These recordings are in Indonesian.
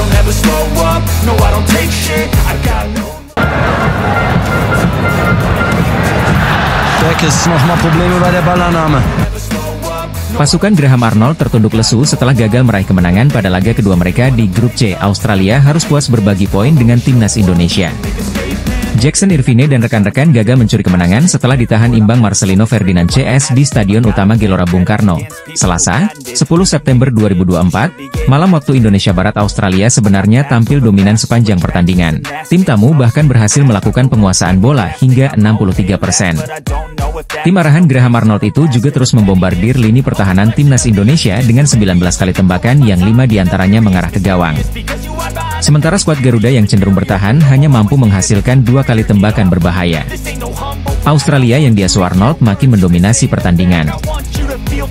don't ever slow up, no I don't take shit, I got no. Beckers nochmal Probleme bei der Ballannahme. Pasukan Graham Arnold tertunduk lesu setelah gagal meraih kemenangan pada laga kedua mereka di grup C. Australia harus puas berbagi poin dengan timnas Indonesia. Jackson Irvine dan rekan-rekan gagal mencuri kemenangan setelah ditahan imbang Marcelino Ferdinand CS di Stadion Utama Gelora Bung Karno. Selasa, 10 September 2024, malam waktu Indonesia Barat. Australia sebenarnya tampil dominan sepanjang pertandingan. Tim tamu bahkan berhasil melakukan penguasaan bola hingga 63%. Tim arahan Graham Arnold itu juga terus membombardir lini pertahanan timnas Indonesia dengan 19 kali tembakan yang 5 diantaranya mengarah ke gawang. Sementara skuad Garuda yang cenderung bertahan hanya mampu menghasilkan 2 kali tembakan berbahaya. Australia yang diasuh Arnold makin mendominasi pertandingan.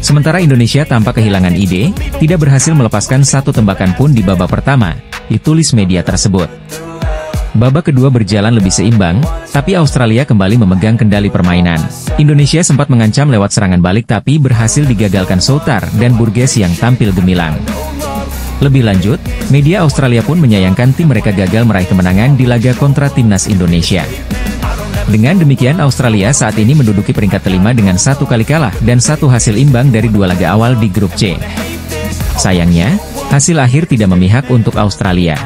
Sementara Indonesia tanpa kehilangan ide, tidak berhasil melepaskan 1 tembakan pun di babak pertama, ditulis media tersebut. Babak kedua berjalan lebih seimbang, tapi Australia kembali memegang kendali permainan. Indonesia sempat mengancam lewat serangan balik tapi berhasil digagalkan Soutar dan Burgess yang tampil gemilang. Lebih lanjut, media Australia pun menyayangkan tim mereka gagal meraih kemenangan di laga kontra timnas Indonesia. Dengan demikian Australia saat ini menduduki peringkat kelima dengan 1 kali kalah dan 1 hasil imbang dari 2 laga awal di grup C. Sayangnya, hasil akhir tidak memihak untuk Australia.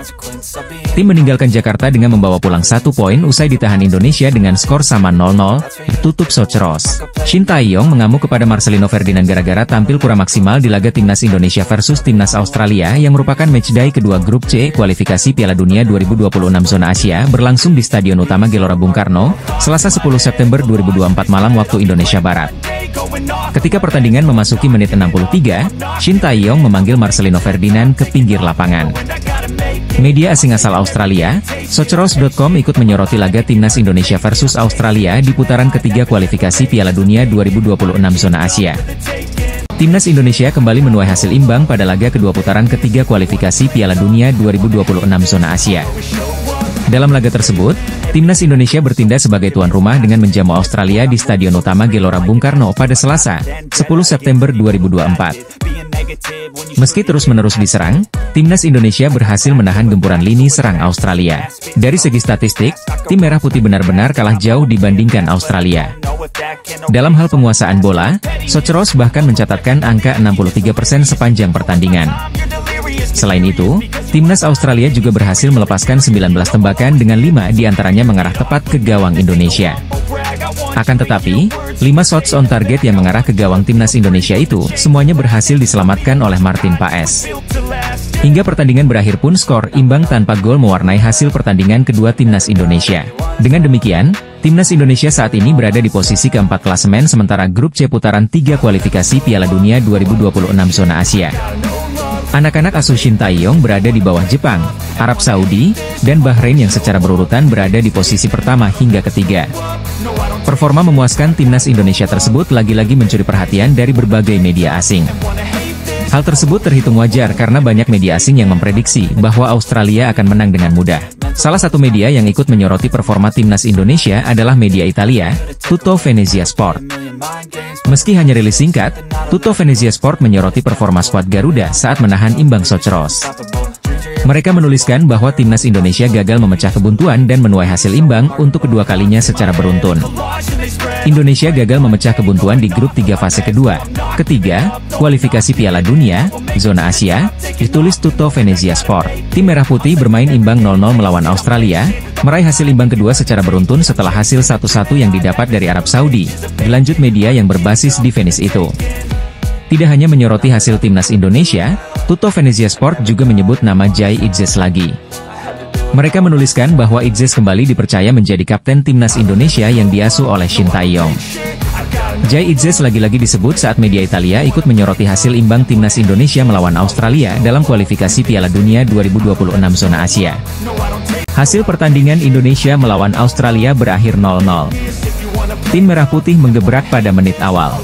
Tim meninggalkan Jakarta dengan membawa pulang 1 poin usai ditahan Indonesia dengan skor sama 0-0, ditutup Soceros. Shin Tae-yong mengamuk kepada Marcelino Ferdinand gara-gara tampil kurang maksimal di laga timnas Indonesia versus timnas Australia yang merupakan matchday kedua grup C kualifikasi Piala Dunia 2026 zona Asia berlangsung di Stadion Utama Gelora Bung Karno, Selasa 10 September 2024 malam waktu Indonesia Barat. Ketika pertandingan memasuki menit 63, Shin Tae-yong memanggil Marcelino Ferdinand ke pinggir lapangan. Media asing asal Australia, Soceros.com ikut menyoroti laga timnas Indonesia versus Australia di putaran ketiga kualifikasi Piala Dunia 2026 zona Asia. Timnas Indonesia kembali menuai hasil imbang pada laga kedua putaran ketiga kualifikasi Piala Dunia 2026 zona Asia. Dalam laga tersebut, timnas Indonesia bertindak sebagai tuan rumah dengan menjamu Australia di Stadion Utama Gelora Bung Karno pada Selasa, 10 September 2024. Meski terus-menerus diserang, timnas Indonesia berhasil menahan gempuran lini serang Australia. Dari segi statistik, tim Merah Putih benar-benar kalah jauh dibandingkan Australia. Dalam hal penguasaan bola, Soceros bahkan mencatatkan angka 63% sepanjang pertandingan. Selain itu, timnas Australia juga berhasil melepaskan 19 tembakan dengan 5 diantaranya mengarah tepat ke gawang Indonesia. Akan tetapi, 5 shots on target yang mengarah ke gawang timnas Indonesia itu, semuanya berhasil diselamatkan oleh Martin Paes. Hingga pertandingan berakhir pun skor imbang tanpa gol mewarnai hasil pertandingan kedua timnas Indonesia. Dengan demikian, timnas Indonesia saat ini berada di posisi keempat klasemen sementara grup C putaran 3 kualifikasi Piala Dunia 2026 zona Asia. Anak-anak asuh Shin Tae-yong berada di bawah Jepang, Arab Saudi, dan Bahrain yang secara berurutan berada di posisi pertama hingga ketiga. Performa memuaskan timnas Indonesia tersebut lagi-lagi mencuri perhatian dari berbagai media asing. Hal tersebut terhitung wajar karena banyak media asing yang memprediksi bahwa Australia akan menang dengan mudah. Salah satu media yang ikut menyoroti performa timnas Indonesia adalah media Italia, Tutto Venezia Sport. Meski hanya rilis singkat, Tutto Venezia Sport menyoroti performa skuad Garuda saat menahan imbang Soceros. Mereka menuliskan bahwa timnas Indonesia gagal memecah kebuntuan dan menuai hasil imbang untuk kedua kalinya secara beruntun. Indonesia gagal memecah kebuntuan di grup 3 fase kedua, ketiga, kualifikasi Piala Dunia, zona Asia, ditulis Tutto Venezia Sport. Tim Merah Putih bermain imbang 0-0 melawan Australia, meraih hasil imbang kedua secara beruntun setelah hasil 1-1 yang didapat dari Arab Saudi, dilanjut media yang berbasis di Venice itu. Tidak hanya menyoroti hasil timnas Indonesia, Tutto Venezia Sport juga menyebut nama Jai Idzes lagi. Mereka menuliskan bahwa Idzes kembali dipercaya menjadi kapten timnas Indonesia yang diasuh oleh Shin Tae-yong. Jai Idzes lagi-lagi disebut saat media Italia ikut menyoroti hasil imbang timnas Indonesia melawan Australia dalam kualifikasi Piala Dunia 2026 zona Asia. Hasil pertandingan Indonesia melawan Australia berakhir 0-0. Tim Merah Putih menggebrak pada menit awal.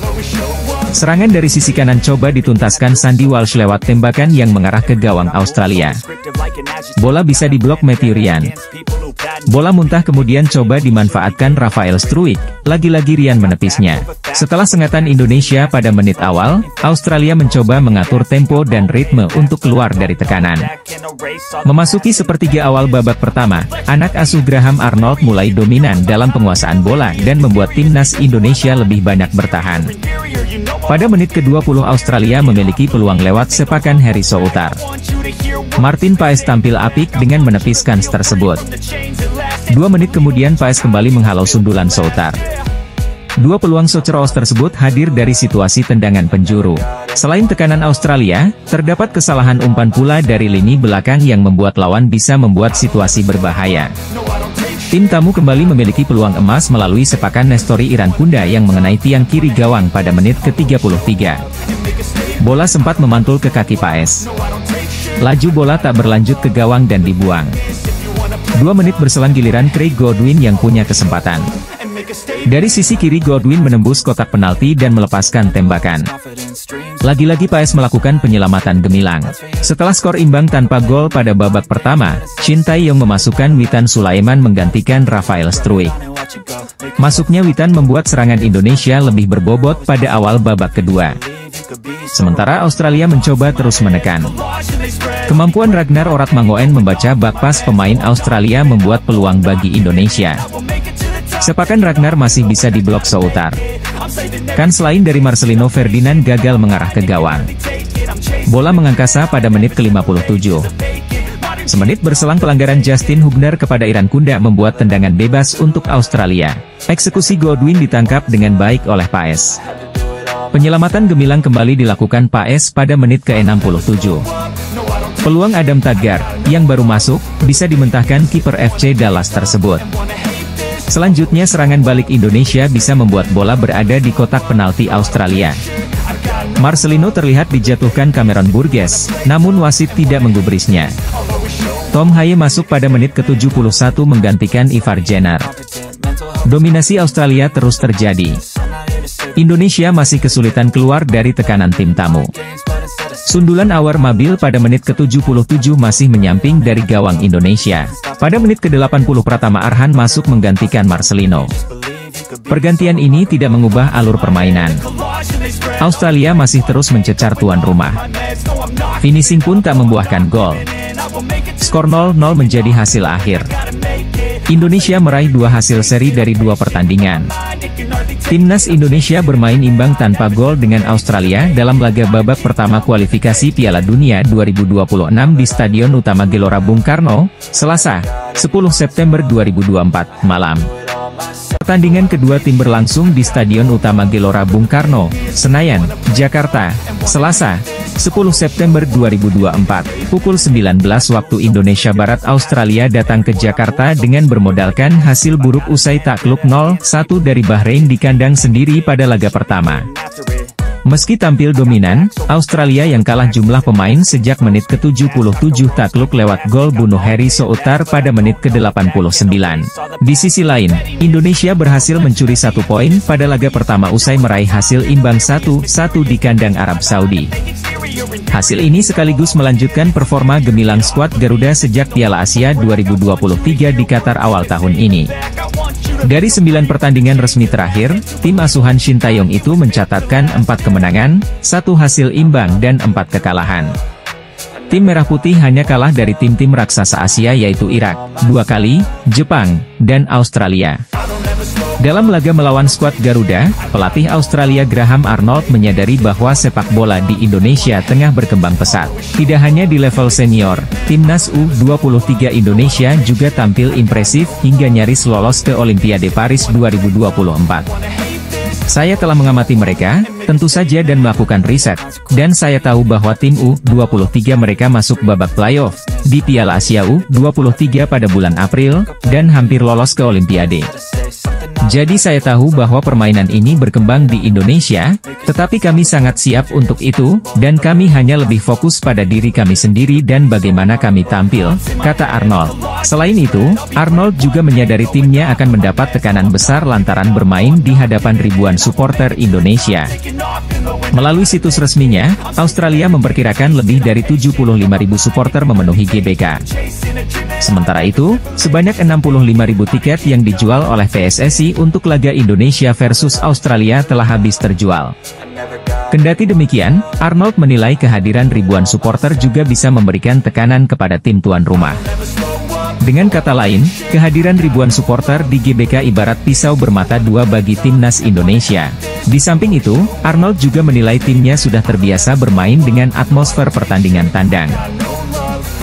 Serangan dari sisi kanan coba dituntaskan Sandy Walsh lewat tembakan yang mengarah ke gawang Australia. Bola bisa diblok Matthew Ryan. Bola muntah kemudian coba dimanfaatkan Rafael Struijk, lagi-lagi Rian menepisnya. Setelah sengatan Indonesia pada menit awal, Australia mencoba mengatur tempo dan ritme untuk keluar dari tekanan. Memasuki sepertiga awal babak pertama, anak asuh Graham Arnold mulai dominan dalam penguasaan bola dan membuat timnas Indonesia lebih banyak bertahan. Pada menit ke-20 Australia memiliki peluang lewat sepakan Harry Soutar. Martin Paes tampil apik dengan menepiskan tersebut. 2 menit kemudian Paes kembali menghalau sundulan Soutar. 2 peluang Soceros tersebut hadir dari situasi tendangan penjuru. Selain tekanan Australia, terdapat kesalahan umpan pula dari lini belakang yang membuat lawan bisa membuat situasi berbahaya. Tim tamu kembali memiliki peluang emas melalui sepakan Nestori Irankunda yang mengenai tiang kiri gawang pada menit ke-33. Bola sempat memantul ke kaki Paes. Laju bola tak berlanjut ke gawang dan dibuang. 2 menit berselang giliran Craig Godwin yang punya kesempatan. Dari sisi kiri Godwin menembus kotak penalti dan melepaskan tembakan. Lagi-lagi Paes melakukan penyelamatan gemilang. Setelah skor imbang tanpa gol pada babak pertama, Shin Tae-yong memasukkan Witan Sulaiman menggantikan Rafael Struijk. Masuknya Witan membuat serangan Indonesia lebih berbobot pada awal babak kedua. Sementara Australia mencoba terus menekan. Kemampuan Ragnar Oratmangoen membaca bak pas pemain Australia membuat peluang bagi Indonesia. Sepakan Ragnar masih bisa diblok Soutar. Kan selain dari Marcelino Ferdinand gagal mengarah ke gawang. Bola mengangkasa pada menit ke-57. Semenit berselang pelanggaran Justin Hubner kepada Irankunda membuat tendangan bebas untuk Australia. Eksekusi Godwin ditangkap dengan baik oleh Paes. Penyelamatan gemilang kembali dilakukan Paes pada menit ke-67. Peluang Adam Tagar, yang baru masuk, bisa dimentahkan kiper FC Dallas tersebut. Selanjutnya serangan balik Indonesia bisa membuat bola berada di kotak penalti Australia. Marcelino terlihat dijatuhkan Cameron Burgess, namun wasit tidak menggubrisnya. Tom Haye masuk pada menit ke-71 menggantikan Ivar Jenner. Dominasi Australia terus terjadi. Indonesia masih kesulitan keluar dari tekanan tim tamu. Sundulan Awar Mabil pada menit ke-77 masih menyamping dari gawang Indonesia. Pada menit ke-80 Pratama Arhan masuk menggantikan Marcelino. Pergantian ini tidak mengubah alur permainan. Australia masih terus mencecar tuan rumah. Finishing pun tak membuahkan gol. Skor 0-0 menjadi hasil akhir. Indonesia meraih 2 hasil seri dari 2 pertandingan. Timnas Indonesia bermain imbang tanpa gol dengan Australia dalam laga babak pertama kualifikasi Piala Dunia 2026 di Stadion Utama Gelora Bung Karno, Selasa, 10 September 2024, malam. Pertandingan kedua tim berlangsung di Stadion Utama Gelora Bung Karno, Senayan, Jakarta, Selasa, 10 September 2024, pukul 19 waktu Indonesia Barat. Australia datang ke Jakarta dengan bermodalkan hasil buruk usai takluk 0-1 dari Bahrain di kandang sendiri pada laga pertama. Meski tampil dominan, Australia yang kalah jumlah pemain sejak menit ke-77 takluk lewat gol bunuh Harry Soutar pada menit ke-89. Di sisi lain, Indonesia berhasil mencuri 1 poin pada laga pertama usai meraih hasil imbang 1-1 di kandang Arab Saudi. Hasil ini sekaligus melanjutkan performa gemilang skuad Garuda sejak Piala Asia 2023 di Qatar awal tahun ini. Dari 9 pertandingan resmi terakhir, tim asuhan Shin Tae-yong itu mencatatkan 4 kemenangan, 1 hasil imbang dan 4 kekalahan. Tim Merah Putih hanya kalah dari tim-tim raksasa Asia yaitu Irak, 2 kali, Jepang, dan Australia. Dalam laga melawan skuad Garuda, pelatih Australia Graham Arnold menyadari bahwa sepak bola di Indonesia tengah berkembang pesat. Tidak hanya di level senior, timnas U23 Indonesia juga tampil impresif hingga nyaris lolos ke Olimpiade Paris 2024. Saya telah mengamati mereka, tentu saja dan melakukan riset, dan saya tahu bahwa tim U23 mereka masuk babak playoff di Piala Asia U23 pada bulan April, dan hampir lolos ke Olimpiade. Jadi saya tahu bahwa permainan ini berkembang di Indonesia, tetapi kami sangat siap untuk itu, dan kami hanya lebih fokus pada diri kami sendiri dan bagaimana kami tampil, kata Arnold. Selain itu, Arnold juga menyadari timnya akan mendapat tekanan besar lantaran bermain di hadapan ribuan supporter Indonesia. Melalui situs resminya, Australia memperkirakan lebih dari 75.000 supporter memenuhi GBK Sementara itu, sebanyak 65.000 tiket yang dijual oleh PSSI untuk laga Indonesia versus Australia telah habis terjual. Kendati demikian, Arnold menilai kehadiran ribuan supporter juga bisa memberikan tekanan kepada tim tuan rumah. Dengan kata lain, kehadiran ribuan supporter di GBK ibarat pisau bermata dua bagi timnas Indonesia. Di samping itu, Arnold juga menilai timnya sudah terbiasa bermain dengan atmosfer pertandingan tandang.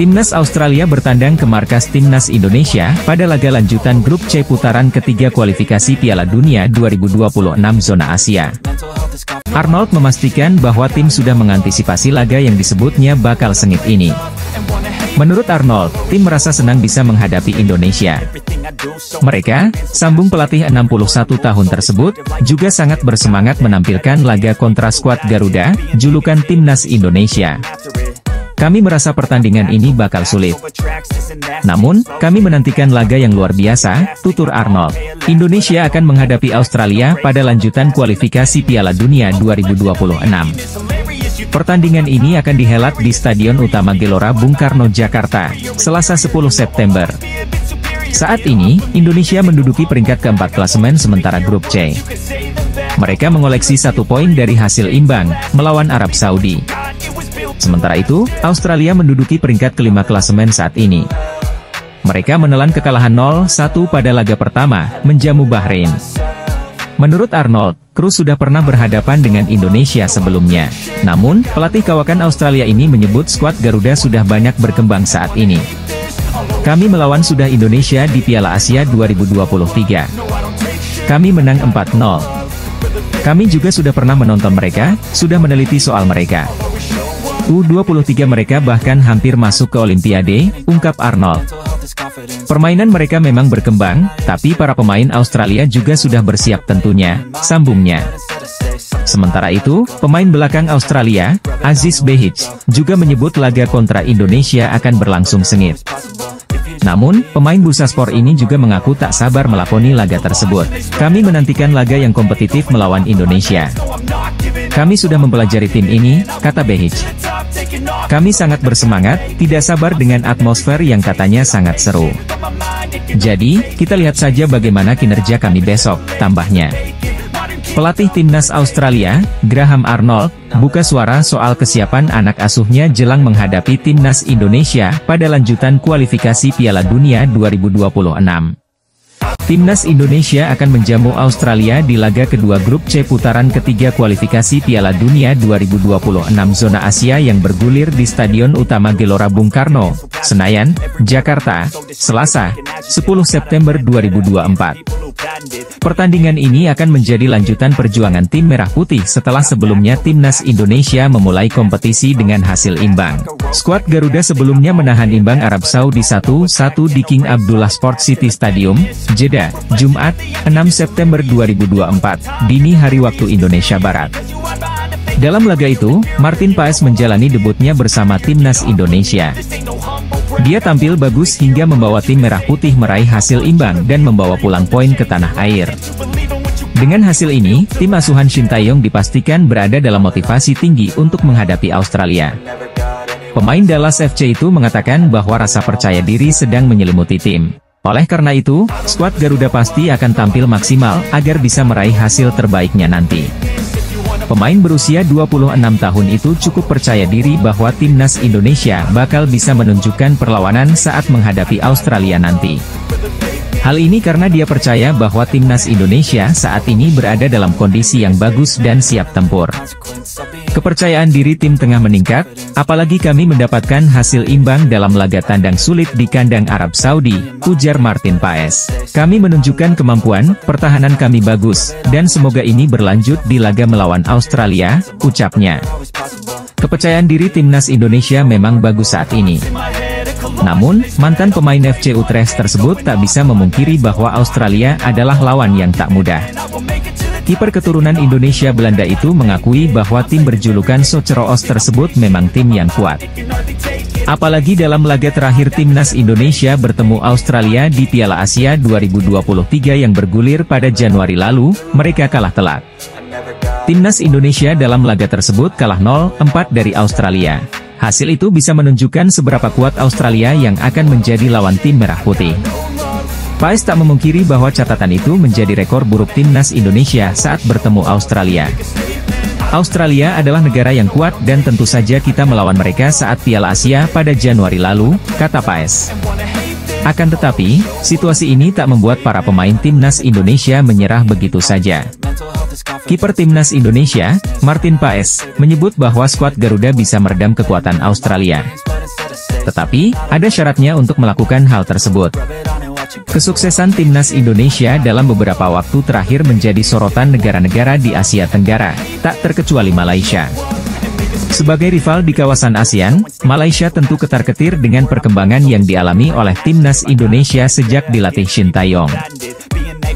Timnas Australia bertandang ke markas Timnas Indonesia pada laga lanjutan Grup C putaran ketiga kualifikasi Piala Dunia 2026 zona Asia. Arnold memastikan bahwa tim sudah mengantisipasi laga yang disebutnya bakal sengit ini. Menurut Arnold, tim merasa senang bisa menghadapi Indonesia. Mereka, sambung pelatih 61 tahun tersebut, juga sangat bersemangat menampilkan laga kontra skuad Garuda, julukan Timnas Indonesia. Kami merasa pertandingan ini bakal sulit. Namun, kami menantikan laga yang luar biasa, tutur Arnold. Indonesia akan menghadapi Australia pada lanjutan kualifikasi Piala Dunia 2026. Pertandingan ini akan dihelat di Stadion Utama Gelora Bung Karno, Jakarta, Selasa 10 September. Saat ini, Indonesia menduduki peringkat keempat klasemen sementara Grup C. Mereka mengoleksi 1 poin dari hasil imbang, melawan Arab Saudi. Sementara itu, Australia menduduki peringkat kelima klasemen saat ini. Mereka menelan kekalahan 0-1 pada laga pertama, menjamu Bahrain. Menurut Arnold, kru sudah pernah berhadapan dengan Indonesia sebelumnya. Namun, pelatih kawakan Australia ini menyebut skuad Garuda sudah banyak berkembang saat ini. Kami melawan sudah Indonesia di Piala Asia 2023. Kami menang 4-0. Kami juga sudah pernah menonton mereka, sudah meneliti soal mereka. U23 mereka bahkan hampir masuk ke Olimpiade, ungkap Arnold. Permainan mereka memang berkembang, tapi para pemain Australia juga sudah bersiap tentunya, sambungnya. Sementara itu, pemain belakang Australia, Aziz Behich, juga menyebut laga kontra Indonesia akan berlangsung sengit. Namun, pemain Bursaspor ini juga mengaku tak sabar melakoni laga tersebut. Kami menantikan laga yang kompetitif melawan Indonesia. Kami sudah mempelajari tim ini, kata Behich. Kami sangat bersemangat, tidak sabar dengan atmosfer yang katanya sangat seru. Jadi, kita lihat saja bagaimana kinerja kami besok, tambahnya. Pelatih Timnas Australia, Graham Arnold, buka suara soal kesiapan anak asuhnya jelang menghadapi Timnas Indonesia pada lanjutan kualifikasi Piala Dunia 2026. Timnas Indonesia akan menjamu Australia di laga kedua Grup C putaran ketiga kualifikasi Piala Dunia 2026 zona Asia yang bergulir di Stadion Utama Gelora Bung Karno, Senayan, Jakarta, Selasa, 10 September 2024. Pertandingan ini akan menjadi lanjutan perjuangan tim Merah Putih setelah sebelumnya Timnas Indonesia memulai kompetisi dengan hasil imbang. Skuad Garuda sebelumnya menahan imbang Arab Saudi 1-1 di King Abdullah Sport City Stadium, Jeddah, Jumat, 6 September 2024, dini hari waktu Indonesia Barat. Dalam laga itu, Martin Paes menjalani debutnya bersama Timnas Indonesia. Dia tampil bagus hingga membawa tim Merah Putih meraih hasil imbang dan membawa pulang poin ke tanah air. Dengan hasil ini, tim asuhan Shin Tae-yong dipastikan berada dalam motivasi tinggi untuk menghadapi Australia. Pemain Dallas FC itu mengatakan bahwa rasa percaya diri sedang menyelimuti tim. Oleh karena itu, skuad Garuda pasti akan tampil maksimal agar bisa meraih hasil terbaiknya nanti. Pemain berusia 26 tahun itu cukup percaya diri bahwa Timnas Indonesia bakal bisa menunjukkan perlawanan saat menghadapi Australia nanti. Hal ini karena dia percaya bahwa Timnas Indonesia saat ini berada dalam kondisi yang bagus dan siap tempur. Kepercayaan diri tim tengah meningkat, apalagi kami mendapatkan hasil imbang dalam laga tandang sulit di kandang Arab Saudi, ujar Martin Paes. Kami menunjukkan kemampuan, pertahanan kami bagus, dan semoga ini berlanjut di laga melawan Australia, ucapnya. Kepercayaan diri Timnas Indonesia memang bagus saat ini. Namun, mantan pemain FC Utrecht tersebut tak bisa memungkiri bahwa Australia adalah lawan yang tak mudah. Kiper keturunan Indonesia Belanda itu mengakui bahwa tim berjulukan Soceroos tersebut memang tim yang kuat. Apalagi dalam laga terakhir Timnas Indonesia bertemu Australia di Piala Asia 2023 yang bergulir pada Januari lalu, mereka kalah telak. Timnas Indonesia dalam laga tersebut kalah 0-4 dari Australia. Hasil itu bisa menunjukkan seberapa kuat Australia yang akan menjadi lawan tim Merah Putih. Paes tak memungkiri bahwa catatan itu menjadi rekor buruk timnas Indonesia saat bertemu Australia. Australia adalah negara yang kuat dan tentu saja kita melawan mereka saat Piala Asia pada Januari lalu, kata Paes. Akan tetapi, situasi ini tak membuat para pemain timnas Indonesia menyerah begitu saja. Kiper timnas Indonesia, Martin Paes, menyebut bahwa skuad Garuda bisa meredam kekuatan Australia. Tetapi, ada syaratnya untuk melakukan hal tersebut. Kesuksesan timnas Indonesia dalam beberapa waktu terakhir menjadi sorotan negara-negara di Asia Tenggara, tak terkecuali Malaysia. Sebagai rival di kawasan ASEAN, Malaysia tentu ketar-ketir dengan perkembangan yang dialami oleh timnas Indonesia sejak dilatih Shin Tae-yong.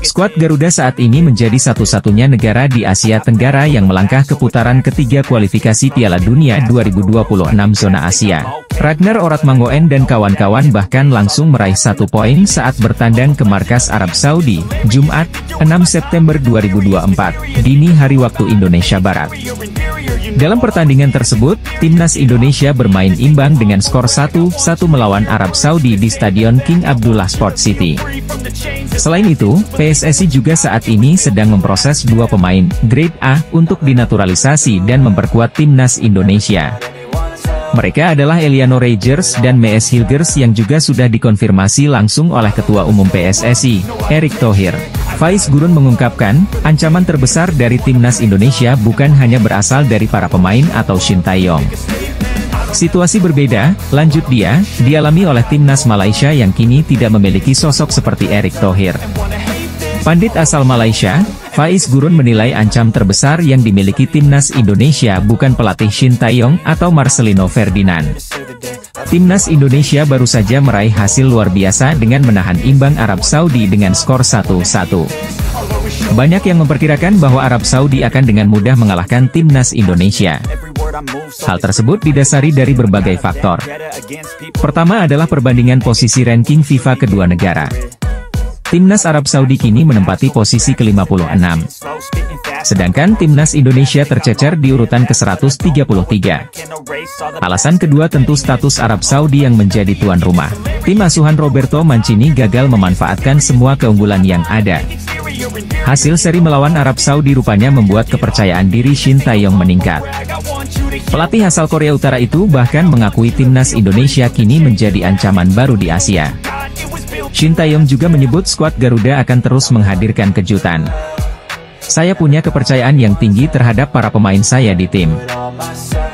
Skuad Garuda saat ini menjadi satu-satunya negara di Asia Tenggara yang melangkah ke putaran ketiga kualifikasi Piala Dunia 2026 zona Asia. Ragnar Oratmangoen dan kawan-kawan bahkan langsung meraih 1 poin saat bertandang ke markas Arab Saudi, Jumat, 6 September 2024, dini hari waktu Indonesia Barat. Dalam pertandingan tersebut, timnas Indonesia bermain imbang dengan skor 1-1 melawan Arab Saudi di Stadion King Abdullah Sport City. Selain itu, PSSI juga saat ini sedang memproses 2 pemain grade A untuk dinaturalisasi dan memperkuat timnas Indonesia. Mereka adalah Eliano Rogers dan Mees Hilgers yang juga sudah dikonfirmasi langsung oleh Ketua Umum PSSI, Erick Thohir. Faiz Gurun mengungkapkan, ancaman terbesar dari timnas Indonesia bukan hanya berasal dari para pemain atau Shin Tae-yong. Situasi berbeda, lanjut dia, dialami oleh timnas Malaysia yang kini tidak memiliki sosok seperti Erick Thohir. Pandit asal Malaysia, Faiz Gurun menilai ancam terbesar yang dimiliki timnas Indonesia bukan pelatih Shin Tae-yong atau Marcelino Ferdinand. Timnas Indonesia baru saja meraih hasil luar biasa dengan menahan imbang Arab Saudi dengan skor 1-1. Banyak yang memperkirakan bahwa Arab Saudi akan dengan mudah mengalahkan timnas Indonesia. Hal tersebut didasari dari berbagai faktor. Pertama adalah perbandingan posisi ranking FIFA kedua negara. Timnas Arab Saudi kini menempati posisi ke-56. Sedangkan timnas Indonesia tercecer di urutan ke-133. Alasan kedua tentu status Arab Saudi yang menjadi tuan rumah. Tim asuhan Roberto Mancini gagal memanfaatkan semua keunggulan yang ada. Hasil seri melawan Arab Saudi rupanya membuat kepercayaan diri Shin Tae-yong meningkat. Pelatih asal Korea Utara itu bahkan mengakui timnas Indonesia kini menjadi ancaman baru di Asia. Shin Tae-yong juga menyebut skuad Garuda akan terus menghadirkan kejutan. Saya punya kepercayaan yang tinggi terhadap para pemain saya di tim.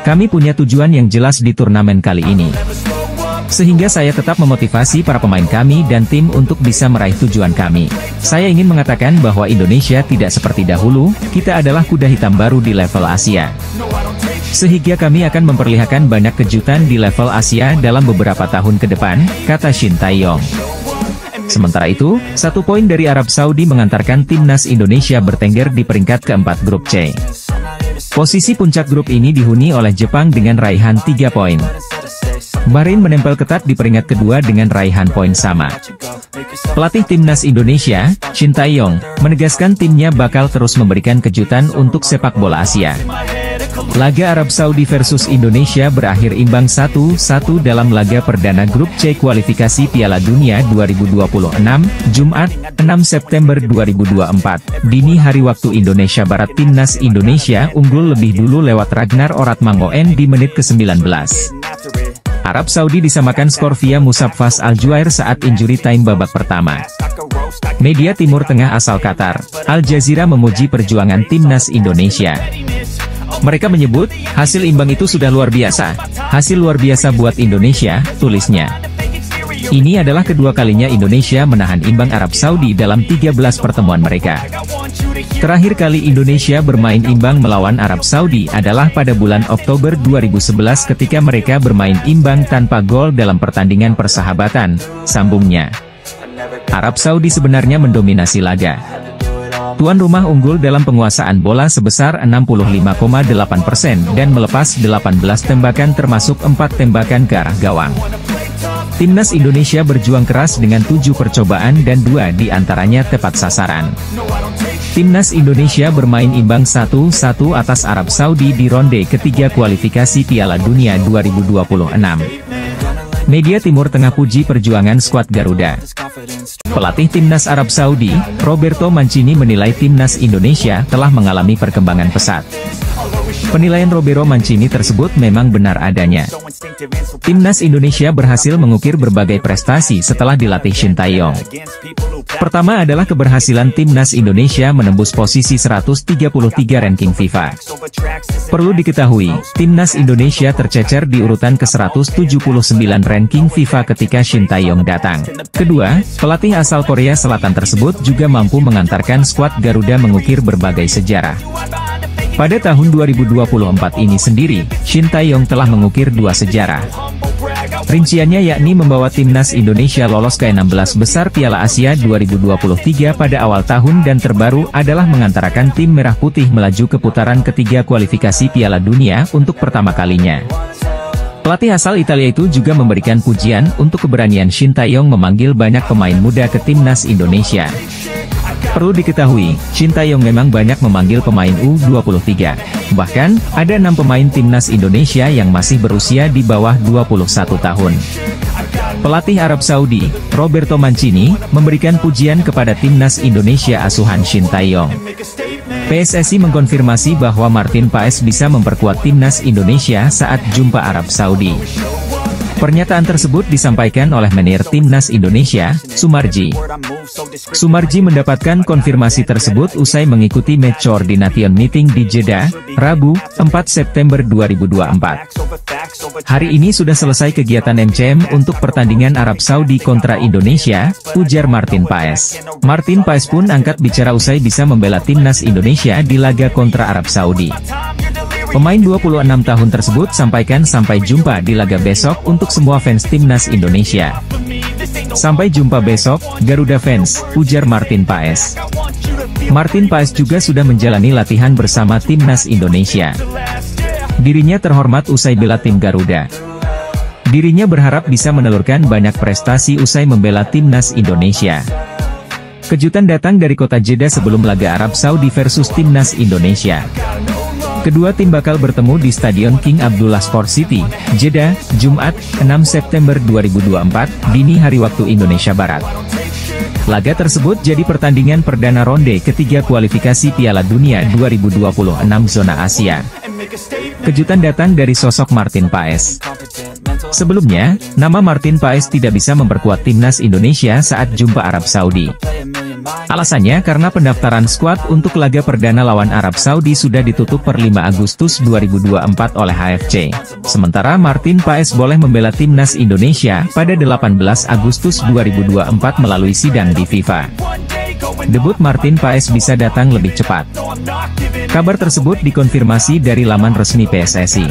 Kami punya tujuan yang jelas di turnamen kali ini. Sehingga saya tetap memotivasi para pemain kami dan tim untuk bisa meraih tujuan kami. Saya ingin mengatakan bahwa Indonesia tidak seperti dahulu, kita adalah kuda hitam baru di level Asia. Sehingga kami akan memperlihatkan banyak kejutan di level Asia dalam beberapa tahun ke depan, kata Shin Tae-yong. Sementara itu, 1 poin dari Arab Saudi mengantarkan timnas Indonesia bertengger di peringkat keempat grup C. Posisi puncak grup ini dihuni oleh Jepang dengan raihan 3 poin. Bahrain menempel ketat di peringkat kedua dengan raihan poin sama. Pelatih timnas Indonesia, Shin Tae-yong, menegaskan timnya bakal terus memberikan kejutan untuk sepak bola Asia. Laga Arab Saudi versus Indonesia berakhir imbang 1-1 dalam laga perdana grup C kualifikasi Piala Dunia 2026, Jumat, 6 September 2024, dini hari waktu Indonesia Barat. Timnas Indonesia unggul lebih dulu lewat Ragnar Oratmangoen di menit ke-19. Arab Saudi disamakan skor via Musab Fas Al-Juair saat injury time babak pertama. Media Timur Tengah asal Qatar, Al Jazeera memuji perjuangan timnas Indonesia. Mereka menyebut, hasil imbang itu sudah luar biasa. Hasil luar biasa buat Indonesia, tulisnya. Ini adalah kedua kalinya Indonesia menahan imbang Arab Saudi dalam 13 pertemuan mereka. Terakhir kali Indonesia bermain imbang melawan Arab Saudi adalah pada bulan Oktober 2011 ketika mereka bermain imbang tanpa gol dalam pertandingan persahabatan, sambungnya. Arab Saudi sebenarnya mendominasi laga. Tuan rumah unggul dalam penguasaan bola sebesar 65,8% dan melepas 18 tembakan termasuk 4 tembakan ke arah gawang. Timnas Indonesia berjuang keras dengan 7 percobaan dan 2 di antaranya tepat sasaran. Timnas Indonesia bermain imbang 1-1 atas Arab Saudi di ronde ketiga kualifikasi Piala Dunia 2026. Media Timur Tengah puji perjuangan skuad Garuda. Pelatih Timnas Arab Saudi, Roberto Mancini menilai Timnas Indonesia telah mengalami perkembangan pesat. Penilaian Roberto Mancini tersebut memang benar adanya. Timnas Indonesia berhasil mengukir berbagai prestasi setelah dilatih Shin Tae-yong. Pertama adalah keberhasilan Timnas Indonesia menembus posisi 133 ranking FIFA. Perlu diketahui, Timnas Indonesia tercecer di urutan ke-179 ranking FIFA ketika Shin Tae-yong datang. Kedua, pelatih asal Korea Selatan tersebut juga mampu mengantarkan skuad Garuda mengukir berbagai sejarah. Pada tahun 2024 ini sendiri, Shin Tae-yong telah mengukir 2 sejarah. Rinciannya yakni membawa Timnas Indonesia lolos ke 16 besar Piala Asia 2023 pada awal tahun dan terbaru adalah mengantarkan tim Merah Putih melaju ke putaran ketiga kualifikasi Piala Dunia untuk pertama kalinya. Pelatih asal Italia itu juga memberikan pujian untuk keberanian Shin Tae-yong memanggil banyak pemain muda ke Timnas Indonesia. Perlu diketahui, Shin Tae-yong memang banyak memanggil pemain U23. Bahkan, ada 6 pemain Timnas Indonesia yang masih berusia di bawah 21 tahun. Pelatih Arab Saudi, Roberto Mancini, memberikan pujian kepada Timnas Indonesia asuhan Shin Tae-yong. PSSI mengkonfirmasi bahwa Martin Paes bisa memperkuat Timnas Indonesia saat jumpa Arab Saudi. Pernyataan tersebut disampaikan oleh manajer Timnas Indonesia, Sumarji. Sumarji mendapatkan konfirmasi tersebut usai mengikuti match coordination meeting di Jeddah, Rabu, 4 September 2024. Hari ini sudah selesai kegiatan MCM untuk pertandingan Arab Saudi kontra Indonesia, ujar Martin Paes. Martin Paes pun angkat bicara usai bisa membela Timnas Indonesia di laga kontra Arab Saudi. Pemain 26 tahun tersebut sampaikan sampai jumpa di laga besok untuk semua fans Timnas Indonesia. Sampai jumpa besok, Garuda fans, ujar Martin Paes. Martin Paes juga sudah menjalani latihan bersama Timnas Indonesia. Dirinya terhormat usai bela tim Garuda. Dirinya berharap bisa menelurkan banyak prestasi usai membela Timnas Indonesia. Kejutan datang dari kota Jeddah sebelum laga Arab Saudi versus Timnas Indonesia. Kedua tim bakal bertemu di Stadion King Abdullah Sport City, Jeddah, Jumat, 6 September 2024, dini hari waktu Indonesia Barat. Laga tersebut jadi pertandingan perdana ronde ketiga kualifikasi Piala Dunia 2026 zona Asia. Kejutan datang dari sosok Martin Paes. Sebelumnya, nama Martin Paes tidak bisa memperkuat Timnas Indonesia saat jumpa Arab Saudi. Alasannya karena pendaftaran skuad untuk laga perdana lawan Arab Saudi sudah ditutup per 5 Agustus 2024 oleh HFC. Sementara Martin Paes boleh membela Timnas Indonesia pada 18 Agustus 2024 melalui sidang di FIFA. Debut Martin Paes bisa datang lebih cepat. Kabar tersebut dikonfirmasi dari laman resmi PSSI.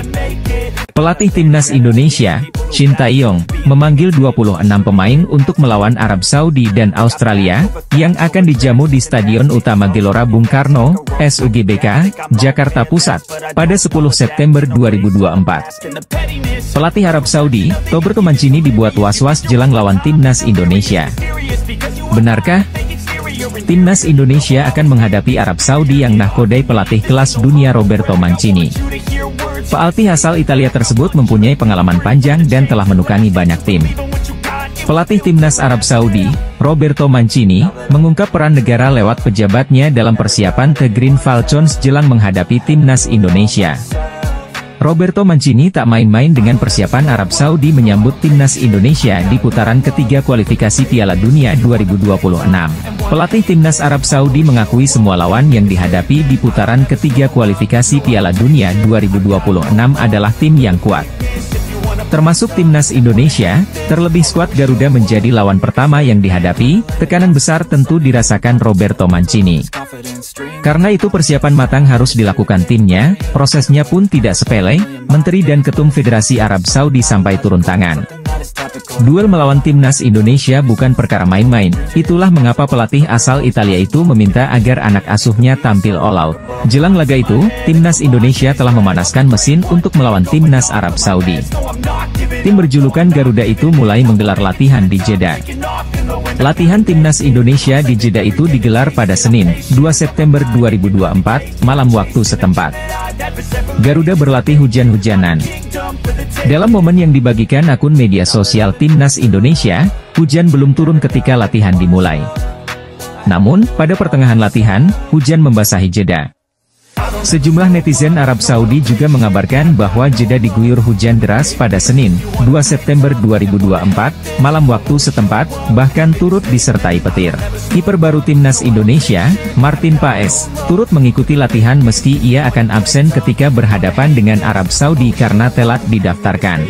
Pelatih Timnas Indonesia, Shin Tae-yong, memanggil 26 pemain untuk melawan Arab Saudi dan Australia, yang akan dijamu di Stadion Utama Gelora Bung Karno, SUGBK, Jakarta Pusat, pada 10 September 2024. Pelatih Arab Saudi, Roberto Mancini dibuat was-was jelang lawan Timnas Indonesia. Benarkah? Timnas Indonesia akan menghadapi Arab Saudi yang nahkodai pelatih kelas dunia Roberto Mancini. Pelatih asal Italia tersebut mempunyai pengalaman panjang dan telah menukangi banyak tim. Pelatih Timnas Arab Saudi, Roberto Mancini, mengungkap peran negara lewat pejabatnya dalam persiapan The Green Falcons jelang menghadapi Timnas Indonesia. Roberto Mancini tak main-main dengan persiapan Arab Saudi menyambut Timnas Indonesia di putaran ketiga kualifikasi Piala Dunia 2026. Pelatih Timnas Arab Saudi mengakui semua lawan yang dihadapi di putaran ketiga kualifikasi Piala Dunia 2026 adalah tim yang kuat. Termasuk Timnas Indonesia, terlebih skuad Garuda menjadi lawan pertama yang dihadapi, tekanan besar tentu dirasakan Roberto Mancini. Karena itu persiapan matang harus dilakukan timnya, prosesnya pun tidak sepele, Menteri dan Ketum Federasi Arab Saudi sampai turun tangan. Duel melawan timnas Indonesia bukan perkara main-main, itulah mengapa pelatih asal Italia itu meminta agar anak asuhnya tampil all out. Jelang laga itu, timnas Indonesia telah memanaskan mesin untuk melawan timnas Arab Saudi. Tim berjulukan Garuda itu mulai menggelar latihan di Jeddah. Latihan timnas Indonesia di Jeddah itu digelar pada Senin, 2 September 2024, malam waktu setempat. Garuda berlatih hujan-hujanan. Dalam momen yang dibagikan akun media sosial timnas Indonesia, hujan belum turun ketika latihan dimulai. Namun, pada pertengahan latihan, hujan membasahi Jeddah. Sejumlah netizen Arab Saudi juga mengabarkan bahwa Jeddah diguyur hujan deras pada Senin, 2 September 2024, malam waktu setempat, bahkan turut disertai petir. Kiper baru timnas Indonesia, Martin Paes, turut mengikuti latihan meski ia akan absen ketika berhadapan dengan Arab Saudi karena telat didaftarkan.